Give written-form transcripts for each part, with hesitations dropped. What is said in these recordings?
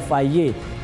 FIA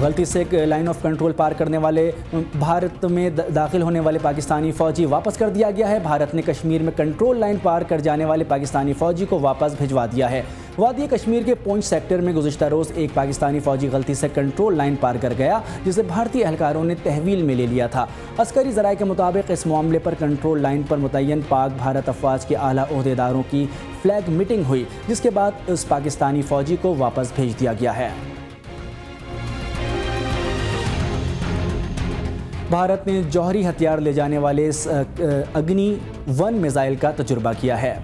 غلطی سے line of control پار کرنے والے بھارت میں داخل ہونے والے پاکستانی فوجی واپس کر دیا گیا ہے۔ بھارت نے کشمیر میں کنٹرول لائن پار کر جانے والے پاکستانی فوجی کو واپس بھجوا دیا ہے۔ وادی کشمیر کے پونچھ سیکٹر میں گزشتہ روز ایک پاکستانی فوجی غلطی سے کنٹرول لائن پار کر گیا، جسے بھارتی اہلکاروں نے تحویل میں لے لیا تھا۔ عسکری ذرائع کے مطابق اس معاملے پر کنٹرول لائن پر متعین پاک بھارت افواج کے اعلیٰ عہدیداروں کی فلیگ میٹنگ ہوئی، جس کے بعد اس پاکستانی فوجی کو واپس بھیج دیا گیا ہے۔ بھارت نے جوہری ہتھیار لے جانے والے اگنی 1 میزائل کا تجربہ کیا ہے۔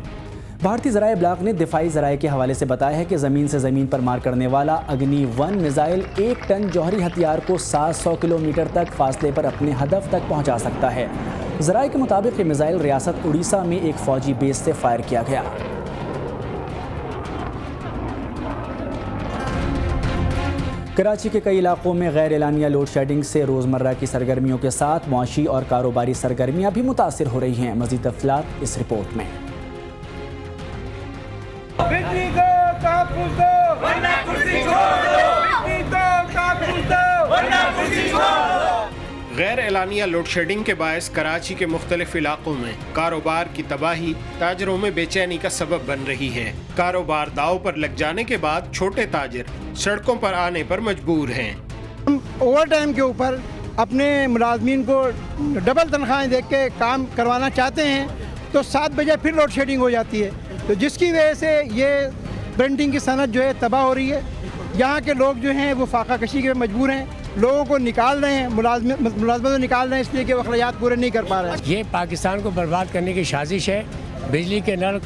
بھارتی ذرائع ابلاغ نے دفاعی ذرائع کے حوالے سے بتایا ہے کہ زمین سے زمین پر مار کرنے والا اگنی 1 میزائل 1 ٹن جوہری ہتھیار کو 700 کلومیٹر تک فاصلے پر اپنے ہدف تک پہنچا سکتا ہے۔ ذرائع کے مطابق یہ میزائل ریاست اڑیسہ میں ایک فوجی بیس سے فائر کیا گیا۔ کراچی کے کئی علاقوں میں غیر اعلانیہ لوڈ شیڈنگ سے روزمرہ کی سرگرمیوں کے ساتھ معاشی اور کاروباری سرگرمیاں بھی متاثر ہو رہی ہیں۔ مزید تفصیلات اس رپورٹ میں۔ غیر اعلانیہ لوڈ شیڈنگ کے باعث کراچی کے مختلف علاقوں میں کاروبار کی تباہی تاجروں میں بے چینی کا سبب بن رہی ہے۔ کاروبار داؤ پر لگ جانے کے بعد چھوٹے تاجر سڑکوں پر آنے پر مجبور ہیں۔ ہم اوور ٹائم کے اوپر اپنے ملازمین کو ڈبل تنخواہیں دے کے کام کروانا چاہتے ہیں تو 7 بجے پھر لوڈ شیڈنگ ہو جاتی ہے، تو جس کی وجہ سے یہ پرنٹنگ کی صنعت جو ہے تباہ ہو رہی ہے۔ یہاں کے لوگ جو ہیں وہ فاقہ کشی کے مجبور ہیں، لوگوں کو نکال رہے ہیں، ملازمتوں نکال رہے ہیں اس لیے کہ وہ اخراجات پورے نہیں کر پا رہے ہیں۔ یہ پاکستان کو برباد کرنے کی سازش ہے۔ بجلی کے نل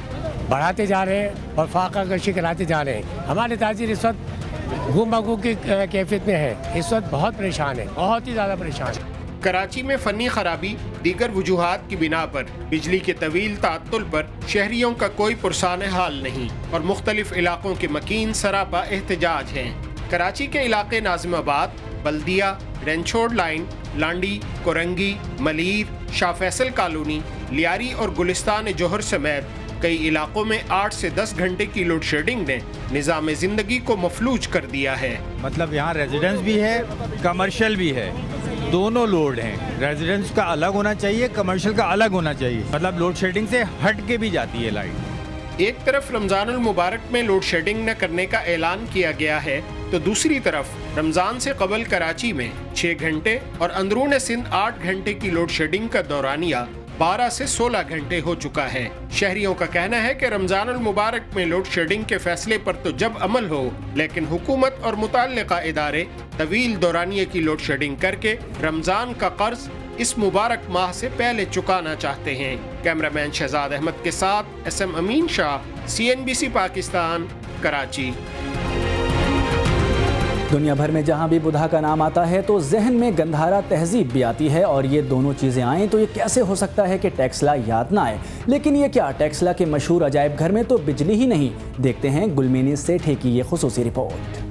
بڑھاتے جا رہے ہیں اور فاقہ کشی کراتے جا رہے ہیں۔ ہمارے تاجر اس وقت گم بگو کی کیفیت میں ہے، اس وقت بہت پریشان ہے، بہت ہی زیادہ پریشان ہے۔ کراچی میں فنی خرابی دیگر وجوہات کی بنا پر بجلی کے طویل تعطل پر شہریوں کا کوئی پرسان حال نہیں اور مختلف علاقوں کے مکین سراپا احتجاج ہیں۔ کراچی کے علاقے ناظم آباد، بلدیہ، رینچوڈ لائن، لانڈی، کورنگی، ملیر، شاہ فیصل کالونی، لیاری اور گلستان جوہر سمیت کئی علاقوں میں 8 سے 10 گھنٹے کی لوڈ شیڈنگ نے نظام زندگی کو مفلوج کر دیا ہے۔ مطلب یہاں ریزیڈنس بھی ہے، کمرشل بھی ہے، دونوں لوڈ ہیں۔ ریزیڈنس کا الگ ہونا چاہیے، کمرشل کا الگ ہونا چاہیے، مطلب لوڈ شیڈنگ سے ہٹ کے بھی جاتی ہے لائٹ۔ ایک طرف رمضان المبارک میں لوڈ شیڈنگ نہ کرنے کا اعلان کیا گیا ہے تو دوسری طرف رمضان سے قبل کراچی میں 6 گھنٹے اور اندرون سندھ 8 گھنٹے کی لوڈ شیڈنگ کا دورانیہ 12 سے 16 گھنٹے ہو چکا ہے۔ شہریوں کا کہنا ہے کہ رمضان المبارک میں لوڈ شیڈنگ کے فیصلے پر تو جب عمل ہو، لیکن حکومت اور متعلقہ ادارے طویل دورانیے کی لوڈ شیڈنگ کر کے رمضان کا قرض اس مبارک ماہ سے پہلے چکانا چاہتے ہیں۔ کیمرہ مین شہزاد احمد کے ساتھ SM امین شاہ، CNBC پاکستان، کراچی۔ دنیا بھر میں جہاں بھی بدھا کا نام آتا ہے تو ذہن میں گندھارا تہذیب بھی آتی ہے، اور یہ دونوں چیزیں آئیں تو یہ کیسے ہو سکتا ہے کہ ٹیکسلا یاد نہ آئے؟ لیکن یہ کیا ٹیکسلا کے مشہور عجائب گھر میں تو بجلی ہی نہیں؟ دیکھتے ہیں گلمینی سیٹھے کی یہ خصوصی رپورٹ۔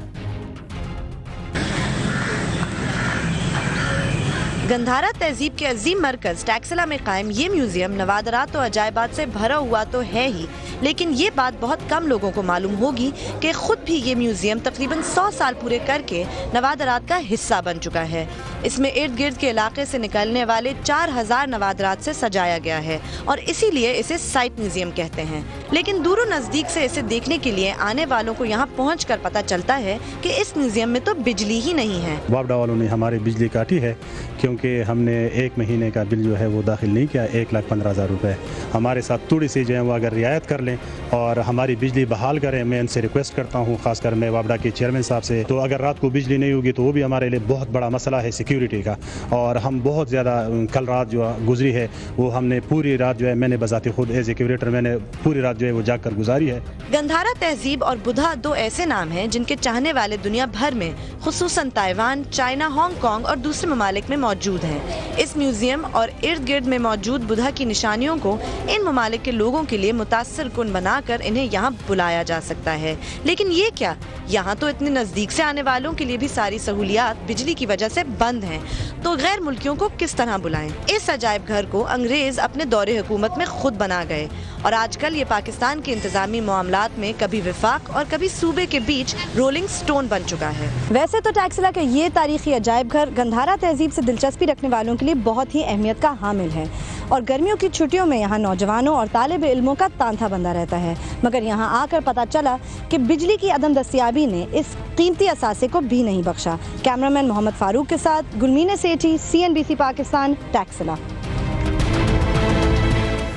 گندھارا تہذیب کے عظیم مرکز ٹیکسلا میں قائم یہ میوزیم نوادرات و عجائبات سے بھرا ہوا تو ہے ہی، لیکن یہ بات بہت کم لوگوں کو معلوم ہوگی کہ خود بھی یہ میوزیم تقریباً 100 سال پورے کر کے نوادرات کا حصہ بن چکا ہے۔ اس میں ارد گرد کے علاقے سے نکلنے والے 4000 نوادرات سے سجایا گیا ہے اور اسی لیے اسے سائٹ میوزیم کہتے ہیں۔ لیکن دور و نزدیک سے اسے دیکھنے کے لیے آنے والوں کو یہاں پہنچ کر پتہ چلتا ہے کہ اس میوزیم میں تو بجلی ہی نہیں ہے۔ وابڈا والوں نے ہماری بجلی کاٹی ہے کیونکہ ہم نے 1 مہینے کا بل جو ہے وہ داخل نہیں کیا، 1,15,000 روپے۔ ہمارے ساتھ تھوڑی سی جو ہے وہ اگر رعایت کر لیں اور ہماری بجلی بحال کریں، میں ان سے ریکویسٹ کرتا ہوں، خاص کر میں وابڈا کے چیئرمین صاحب سے۔ تو اگر رات کو بجلی نہیں ہوگی تو وہ بھی ہمارے لیے بہت بڑا مسئلہ ہے سیکیورٹی کا، اور ہم بہت زیادہ کل رات جو گزری ہے وہ ہم نے پوری رات جو ہے، میں نے بذات خود ایز اے کیوریٹر میں نے پوری رات جو ہے وہ جاگ کر گزاری ہے۔ گندھارا تہذیب اور بدھا 2 ایسے نام ہیں جن کے چاہنے والے دنیا بھر میں خصوصاً تائیوان، چائنا، ہانگ کانگ اور دوسرے ممالک میں موجود ہیں۔ اس میوزیم اور ارد گرد میں موجود بدھا کی نشانیوں کو ان ممالک کے لوگوں کے لیے متاثر کن بنا کر انہیں یہاں بلایا جا سکتا ہے۔ لیکن یہ کیا، یہاں تو اتنے نزدیک سے آنے والوں کے لیے بھی ساری سہولیات بجلی کی وجہ سے بند ہیں، تو غیر ملکیوں کو کس طرح بلائیں؟ اس عجائب گھر کو انگریز اپنے دور حکومت میں خود بنا گئے اور آج کل یہ پاکستان کے انتظامی معاملات میں کبھی وفاق اور کبھی صوبے کے بیچ رولنگ سٹون بن چکا ہے۔ ویسے تو ٹیکسلا کا یہ تاریخی عجائب گھر گندھارا تہذیب سے دلچسپی رکھنے والوں کے لیے بہت ہی اہمیت کا حامل ہے، اور گرمیوں کی چھٹیوں میں یہاں نوجوانوں اور طالب علموں کا تانتا بندہ رہتا ہے، مگر یہاں آ کر پتہ چلا کہ بجلی کی عدم دستیابی نے اس قیمتی اثاثے کو بھی نہیں بخشا۔ کیمرامین محمد فاروق کے ساتھ گلمین سیٹھی، CNBC پاکستان، ٹیکسلا۔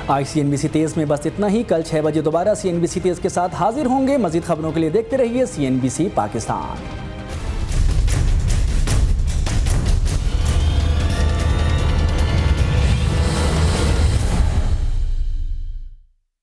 آج CNBC تیز میں بس اتنا ہی۔ کل 6 بجے دوبارہ CNBC تیز کے ساتھ حاضر ہوں گے۔ مزید خبروں کے لیے دیکھتے رہیے CNBC پاکستان۔